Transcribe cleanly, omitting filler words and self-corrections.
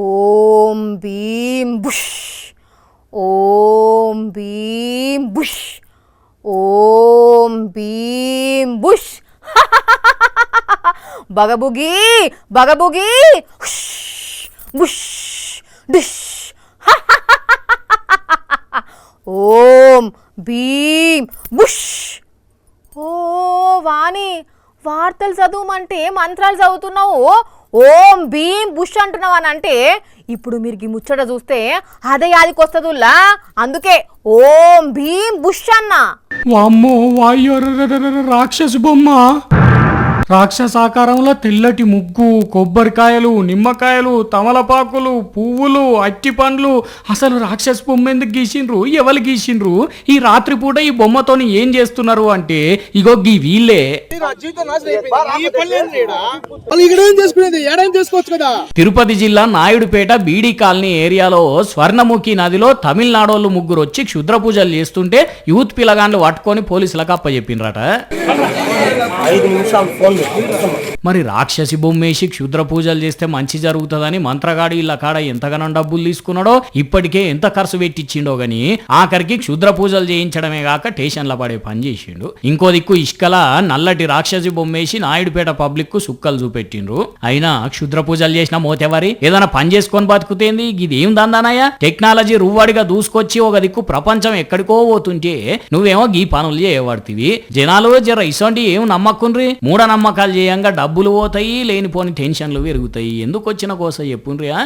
ఓం భీం బుష్, ఓం భీం బుష్, ఓం భీం బుష్. బగబుగి బగబుగి బుష్ డిష్. ఓం భీం బుష్. ఓ వాణి, వార్తలు చదువుమంటే మంత్రాలు చదువుతున్నావు, ఓం భీం బుష్ అంటున్నావు అని అంటే ఇప్పుడు మీరు ఈ ముచ్చట చూస్తే అదే యాదికొస్తుందిలా. అందుకే ఓం భీం బుష్ అన్నా. వామ్మో వాయ్యో రాక్షసు బొమ్మ. రాక్షసాకారంలో తెల్లటి ముగ్గు, కొబ్బరికాయలు, నిమ్మకాయలు, తమలపాకులు, పువ్వులు, అట్టి పండ్లు. అసలు రాక్షస బొమ్మ ఎందుకు గీసిండ్రు, ఎవరు గీసిండ్రు, ఈ రాత్రిపూట ఈ బొమ్మతోని ఏం చేస్తున్నారు అంటే ఇగో గీ వీళ్ళే. తిరుపతి జిల్లా నాయుడుపేట బీడీ కాలనీ ఏరియాలో స్వర్ణముఖి నదిలో తమిళనాడోళ్ళు ముగ్గురు వచ్చి క్షుద్ర పూజలు చేస్తుంటే యూత్ పిల్లగాండ్లు పట్టుకొని పోలీసులకు అప్పచెప్పినరట. మరి రాక్షసి బొమ్మేసి క్షుద్ర పూజలు చేస్తే మంచి జరుగుతుందని మంత్రగాడి ఇళ్ళ కాడ ఎంతగానో డబ్బులు తీసుకున్నాడో, ఇప్పటికే ఎంత ఖర్చు పెట్టించిండో గాని ఆఖరికి క్షుద్ర పూజలు చేయించడమే కాక స్టేషన్ల పడే పని చేసిండు. ఇంకో దిక్కు ఇష్కల నల్లటి రాక్షసి బొమ్మేసి నాయుడుపేట పబ్లిక్ కు సుక్కలు చూపెట్టిండ్రు. అయినా క్షుద్ర పూజలు చేసిన మోతెవరి ఏదైనా పని చేసుకొని బతుకుతేంది, ఇదేం దందానయ్యా. టెక్నాలజీ రువ్వాడిగా దూసుకొచ్చి ఒక దిక్కు ప్రపంచం ఎక్కడికో పోతుంటే నువ్వేమో గీ పనులు చేయబడుతుంది. జనాలు జర ఇసోంటి ఏం నమ్మకుండ్రి, మూఢనమ్మకాలు చేయంగా డబ్బులు పోతాయి, లేనిపోని టెన్షన్లు పెరుగుతాయి. ఎందుకు వచ్చిన కోసం చెప్పుండ్రి.